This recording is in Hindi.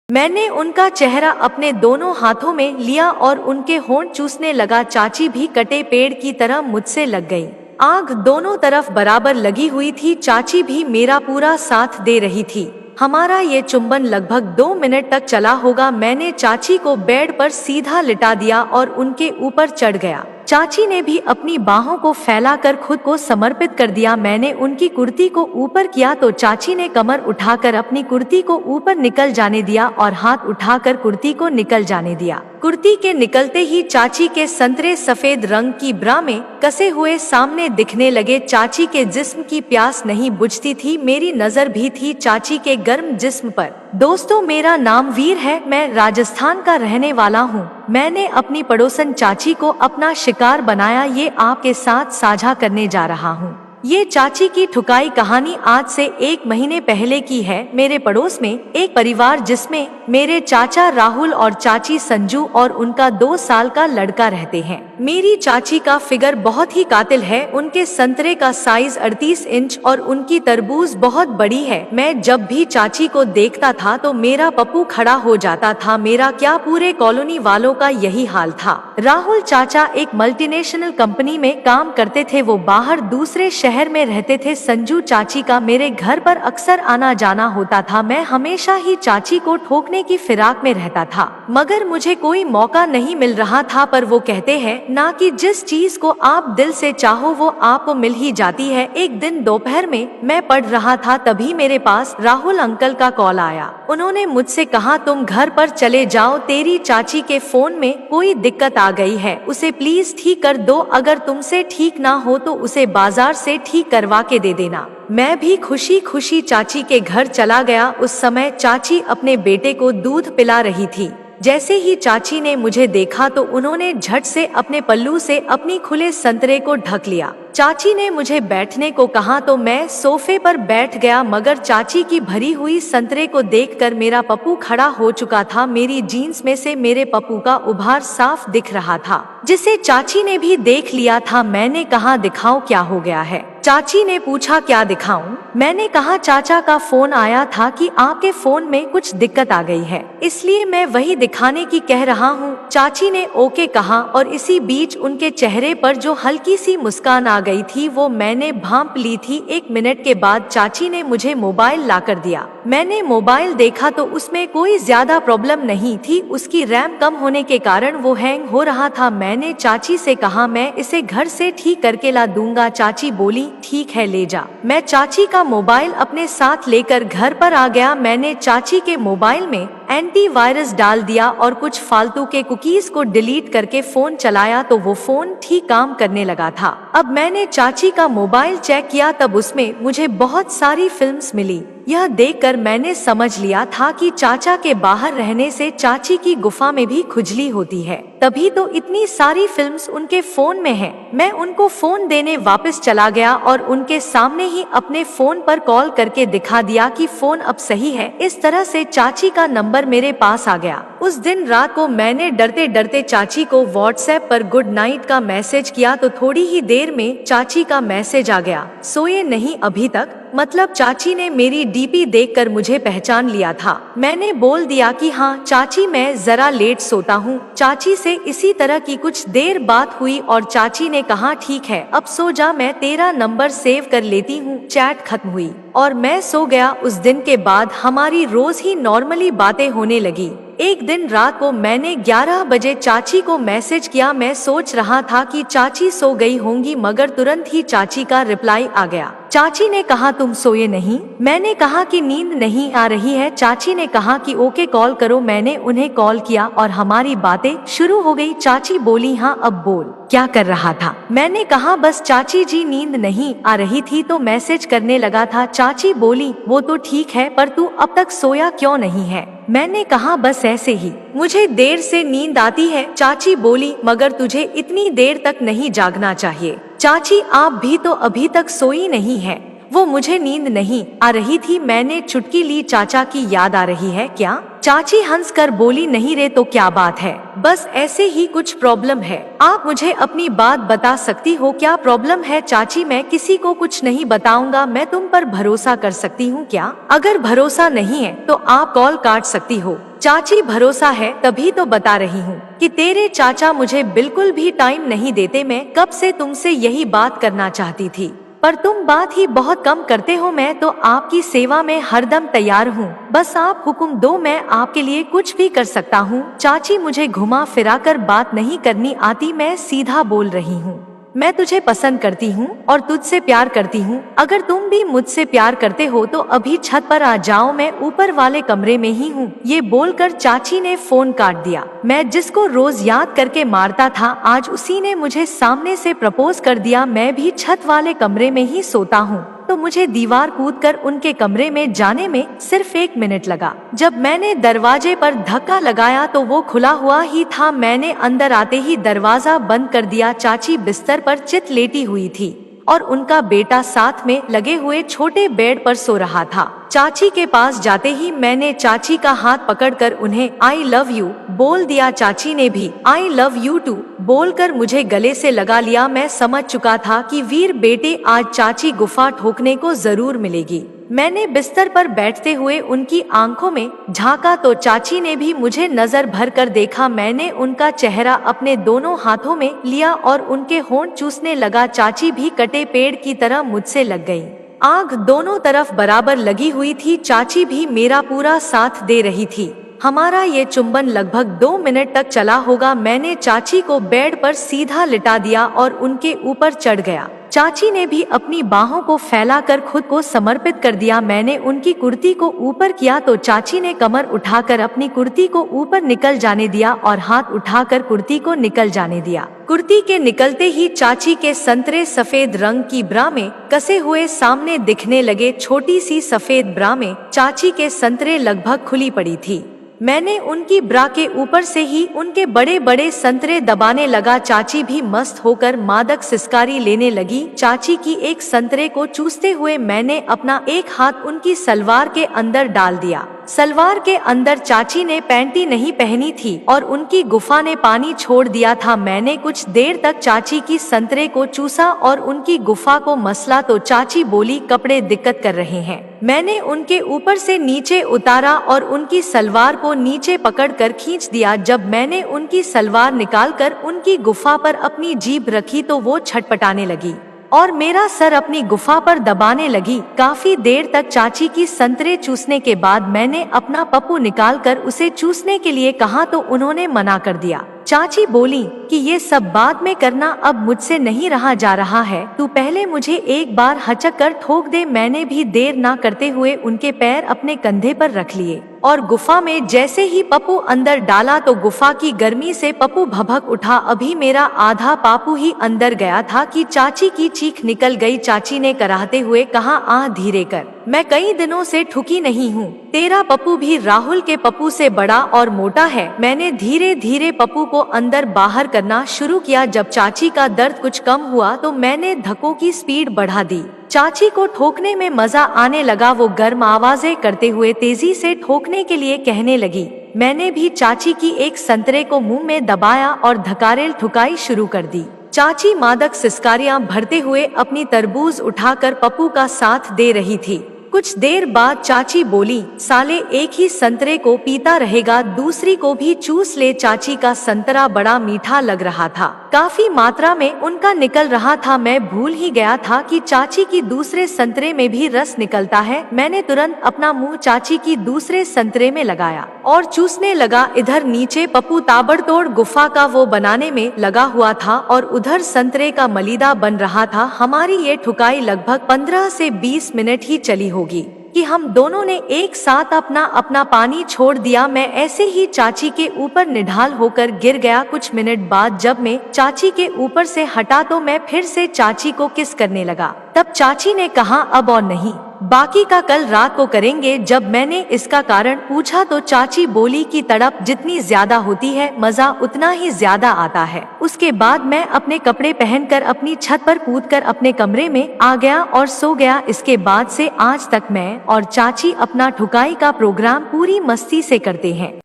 मैंने उनका चेहरा अपने दोनों हाथों में लिया और उनके होंठ चूसने लगा। चाची भी कटे पेड़ की तरह मुझसे लग गई। आग दोनों तरफ बराबर लगी हुई थी। चाची भी मेरा पूरा साथ दे रही थी। हमारा ये चुंबन लगभग 2 मिनट तक चला होगा। मैंने चाची को बेड पर सीधा लिटा दिया और उनके ऊपर चढ़ गया। चाची ने भी अपनी बाहों को फैलाकर खुद को समर्पित कर दिया। मैंने उनकी कुर्ती को ऊपर किया तो चाची ने कमर उठाकर अपनी कुर्ती को ऊपर निकल जाने दिया और हाथ उठाकर कुर्ती को निकल जाने दिया। कुर्ती के निकलते ही चाची के संतरे सफेद रंग की ब्रा में कसे हुए सामने दिखने लगे। चाची के जिस्म की प्यास नहीं बुझती थी। मेरी नजर भी थी चाची के गर्म जिस्म पर। दोस्तों, मेरा नाम वीर है। मैं राजस्थान का रहने वाला हूँ। मैंने अपनी पड़ोसन चाची को अपना शिकार बनाया। ये आपके साथ साझा करने जा रहा हूँ। ये चाची की ठुकाई कहानी आज से 1 महीने पहले की है। मेरे पड़ोस में एक परिवार जिसमें मेरे चाचा राहुल और चाची संजू और उनका 2 साल का लड़का रहते हैं। मेरी चाची का फिगर बहुत ही कातिल है। उनके संतरे का साइज 38 इंच और उनकी तरबूज बहुत बड़ी है। मैं जब भी चाची को देखता था तो मेरा पप्पू खड़ा हो जाता था। मेरा क्या, पूरे कॉलोनी वालों का यही हाल था। राहुल चाचा एक मल्टीनेशनल कंपनी में काम करते थे। वो बाहर दूसरे शहर में रहते थे। संजू चाची का मेरे घर पर अक्सर आना जाना होता था। मैं हमेशा ही चाची को ठोकने की फिराक में रहता था, मगर मुझे कोई मौका नहीं मिल रहा था। पर वो कहते हैं ना कि जिस चीज को आप दिल से चाहो वो आपको मिल ही जाती है। एक दिन दोपहर में मैं पढ़ रहा था, तभी मेरे पास राहुल अंकल का कॉल आया। उन्होंने मुझसे कहा, तुम घर पर चले जाओ, तेरी चाची के फोन में कोई दिक्कत आ गई है, उसे प्लीज ठीक कर दो। अगर तुमसे ठीक ना हो तो उसे बाजार से ठीक करवा के दे देना। मैं भी खुशी खुशी चाची के घर चला गया। उस समय चाची अपने बेटे को दूध पिला रही थी। जैसे ही चाची ने मुझे देखा तो उन्होंने झट से अपने पल्लू से अपनी खुले संतरे को ढक लिया। चाची ने मुझे बैठने को कहा तो मैं सोफे पर बैठ गया, मगर चाची की भरी हुई संतरे को देखकर मेरा पप्पू खड़ा हो चुका था। मेरी जीन्स में से मेरे पप्पू का उभार साफ दिख रहा था, जिसे चाची ने भी देख लिया था। मैंने कहा, दिखाओ क्या हो गया है। चाची ने पूछा, क्या दिखाऊं? मैंने कहा, चाचा का फोन आया था कि आपके फोन में कुछ दिक्कत आ गई है, इसलिए मैं वही दिखाने की कह रहा हूँ। चाची ने ओके कहा और इसी बीच उनके चेहरे पर जो हल्की सी मुस्कान आ गई थी वो मैंने भांप ली थी। 1 मिनट के बाद चाची ने मुझे मोबाइल लाकर दिया। मैंने मोबाइल देखा तो उसमें कोई ज्यादा प्रॉब्लम नहीं थी। उसकी रैम कम होने के कारण वो हैंग हो रहा था। मैंने चाची से कहा, मैं इसे घर से ठीक करके ला दूंगा। चाची बोली, ठीक है, ले जा। मैं चाची का मोबाइल अपने साथ लेकर घर पर आ गया। मैंने चाची के मोबाइल में एंटीवायरस डाल दिया और कुछ फालतू के कुकीज को डिलीट करके फोन चलाया तो वो फोन ठीक काम करने लगा था। अब मैंने चाची का मोबाइल चेक किया, तब उसमें मुझे बहुत सारी फिल्म्स मिली। यह देखकर मैंने समझ लिया था कि चाचा के बाहर रहने से चाची की गुफा में भी खुजली होती है, तभी तो इतनी सारी फिल्म्स उनके फोन में हैं। मैं उनको फोन देने वापस चला गया और उनके सामने ही अपने फोन पर कॉल करके दिखा दिया कि फोन अब सही है। इस तरह से चाची का नंबर मेरे पास आ गया। उस दिन रात को मैंने डरते डरते चाची को व्हाट्सएप पर गुड नाइट का मैसेज किया तो थोड़ी ही देर में चाची का मैसेज आ गया, सोए नहीं अभी तक। मतलब चाची ने मेरी डीपी देखकर मुझे पहचान लिया था। मैंने बोल दिया कि हाँ चाची, मैं जरा लेट सोता हूँ। चाची से इसी तरह की कुछ देर बात हुई और चाची ने कहा, ठीक है अब सो जा, मैं तेरा नंबर सेव कर लेती हूँ। चैट खत्म हुई और मैं सो गया। उस दिन के बाद हमारी रोज ही नॉर्मली बातें होने लगी। एक दिन रात को मैंने 11 बजे चाची को मैसेज किया। मैं सोच रहा था कि चाची सो गई होंगी, मगर तुरंत ही चाची का रिप्लाई आ गया। चाची ने कहा, तुम सोए नहीं? मैंने कहा कि नींद नहीं आ रही है। चाची ने कहा कि ओके कॉल करो। मैंने उन्हें कॉल किया और हमारी बातें शुरू हो गई। चाची बोली, हाँ अब बोल, क्या कर रहा था? मैंने कहा, बस चाची जी नींद नहीं आ रही थी तो मैसेज करने लगा था। चाची बोली, वो तो ठीक है, पर तू अब तक सोया क्यों नहीं है? मैंने कहा, बस ऐसे ही, मुझे देर से नींद आती है। चाची बोली, मगर तुझे इतनी देर तक नहीं जागना चाहिए। चाची, आप भी तो अभी तक सोई नहीं है। वो मुझे नींद नहीं आ रही थी। मैंने चुटकी ली। चाचा की याद आ रही है क्या? चाची हंसकर बोली, नहीं रे, तो क्या बात है? बस ऐसे ही कुछ प्रॉब्लम है। आप मुझे अपनी बात बता सकती हो? क्या प्रॉब्लम है? चाची, मैं किसी को कुछ नहीं बताऊंगा। मैं तुम पर भरोसा कर सकती हूँ क्या? अगर भरोसा नहीं है तो आप कॉल काट सकती हो। चाची, भरोसा है तभी तो बता रही हूँ कि तेरे चाचा मुझे बिल्कुल भी टाइम नहीं देते। मैं कब से तुमसे यही बात करना चाहती थी, पर तुम बात ही बहुत कम करते हो। मैं तो आपकी सेवा में हरदम तैयार हूँ, बस आप हुक्म दो, मैं आपके लिए कुछ भी कर सकता हूँ। चाची, मुझे घुमा फिराकर बात नहीं करनी आती, मैं सीधा बोल रही हूँ। मैं तुझे पसंद करती हूँ और तुझसे प्यार करती हूँ। अगर तुम भी मुझसे प्यार करते हो तो अभी छत पर आ जाओ, मैं ऊपर वाले कमरे में ही हूँ। ये बोलकर चाची ने फोन काट दिया। मैं जिसको रोज याद करके मारता था, आज उसी ने मुझे सामने से प्रपोज कर दिया। मैं भी छत वाले कमरे में ही सोता हूँ, तो मुझे दीवार कूदकर उनके कमरे में जाने में सिर्फ 1 मिनट लगा। जब मैंने दरवाजे पर धक्का लगाया तो वो खुला हुआ ही था। मैंने अंदर आते ही दरवाजा बंद कर दिया। चाची बिस्तर पर चित लेटी हुई थी और उनका बेटा साथ में लगे हुए छोटे बेड पर सो रहा था। चाची के पास जाते ही मैंने चाची का हाथ पकड़कर उन्हें आई लव यू बोल दिया। चाची ने भी आई लव यू टू बोलकर मुझे गले से लगा लिया। मैं समझ चुका था कि वीर बेटे आज चाची गुफा ठोकने को जरूर मिलेगी। मैंने बिस्तर पर बैठते हुए उनकी आंखों में झांका तो चाची ने भी मुझे नजर भर कर देखा। मैंने उनका चेहरा अपने दोनों हाथों में लिया और उनके होंठ चूसने लगा। चाची भी कटे पेड़ की तरह मुझसे लग गई। आग दोनों तरफ बराबर लगी हुई थी। चाची भी मेरा पूरा साथ दे रही थी। हमारा ये चुंबन लगभग 2 मिनट तक चला होगा। मैंने चाची को बेड पर सीधा लिटा दिया और उनके ऊपर चढ़ गया। चाची ने भी अपनी बाहों को फैलाकर खुद को समर्पित कर दिया। मैंने उनकी कुर्ती को ऊपर किया तो चाची ने कमर उठाकर अपनी कुर्ती को ऊपर निकल जाने दिया और हाथ उठाकर कुर्ती को निकल जाने दिया। कुर्ती के निकलते ही चाची के संतरे सफेद रंग की ब्रा में कसे हुए सामने दिखने लगे। छोटी सी सफेद ब्रा में चाची के संतरे लगभग खुली पड़ी थी। मैंने उनकी ब्रा के ऊपर से ही उनके बड़े बड़े संतरे दबाने लगा। चाची भी मस्त होकर मादक सिसकारी लेने लगी। चाची की एक संतरे को चूसते हुए मैंने अपना एक हाथ उनकी सलवार के अंदर डाल दिया। सलवार के अंदर चाची ने पैंटी नहीं पहनी थी और उनकी गुफा ने पानी छोड़ दिया था। मैंने कुछ देर तक चाची की संतरे को चूसा और उनकी गुफा को मसला तो चाची बोली, कपड़े दिक्कत कर रहे हैं। मैंने उनके ऊपर से नीचे उतारा और उनकी सलवार को नीचे पकड़कर खींच दिया। जब मैंने उनकी सलवार निकालकर उनकी गुफा पर अपनी जीभ रखी तो वो छटपटाने लगी और मेरा सर अपनी गुफा पर दबाने लगी। काफी देर तक चाची की संतरे चूसने के बाद मैंने अपना पप्पू निकालकर उसे चूसने के लिए कहा तो उन्होंने मना कर दिया। चाची बोली कि ये सब बाद में करना, अब मुझसे नहीं रहा जा रहा है, तू पहले मुझे एक बार हचक कर ठोक दे। मैंने भी देर ना करते हुए उनके पैर अपने कंधे पर रख लिए और गुफा में जैसे ही पप्पू अंदर डाला तो गुफा की गर्मी से पप्पू भभक उठा। अभी मेरा आधा पापू ही अंदर गया था कि चाची की चीख निकल गई। चाची ने कराहते हुए कहा, आह धीरे कर, मैं कई दिनों से ठुकी नहीं हूँ। तेरा पप्पू भी राहुल के पप्पू से बड़ा और मोटा है। मैंने धीरे धीरे पप्पू को अंदर बाहर करना शुरू किया। जब चाची का दर्द कुछ कम हुआ तो मैंने धक्कों की स्पीड बढ़ा दी। चाची को ठोकने में मजा आने लगा। वो गर्म आवाजें करते हुए तेजी से ठोकने के लिए कहने लगी। मैंने भी चाची की एक संतरे को मुंह में दबाया और धकारेल ठुकाई शुरू कर दी। चाची मादक सिसकारियां भरते हुए अपनी तरबूज उठाकर पप्पू का साथ दे रही थी। कुछ देर बाद चाची बोली, साले एक ही संतरे को पीता रहेगा, दूसरी को भी चूस ले। चाची का संतरा बड़ा मीठा लग रहा था, काफी मात्रा में उनका निकल रहा था। मैं भूल ही गया था कि चाची की दूसरे संतरे में भी रस निकलता है। मैंने तुरंत अपना मुंह चाची की दूसरे संतरे में लगाया और चूसने लगा। इधर नीचे पप्पू ताबड़तोड़ गुफा का वो बनाने में लगा हुआ था और उधर संतरे का मलीदा बन रहा था। हमारी ये ठुकाई लगभग 15 से 20 मिनट ही चली होगी कि हम दोनों ने एक साथ अपना अपना पानी छोड़ दिया। मैं ऐसे ही चाची के ऊपर निढाल होकर गिर गया। कुछ मिनट बाद जब मैं चाची के ऊपर से हटा तो मैं फिर से चाची को किस करने लगा। तब चाची ने कहा, अब और नहीं, बाकी का कल रात को करेंगे। जब मैंने इसका कारण पूछा तो चाची बोली कि तड़प जितनी ज्यादा होती है मजा उतना ही ज्यादा आता है। उसके बाद मैं अपने कपड़े पहनकर अपनी छत पर कूदकर अपने कमरे में आ गया और सो गया। इसके बाद से आज तक मैं और चाची अपना ठुकाई का प्रोग्राम पूरी मस्ती से करते हैं।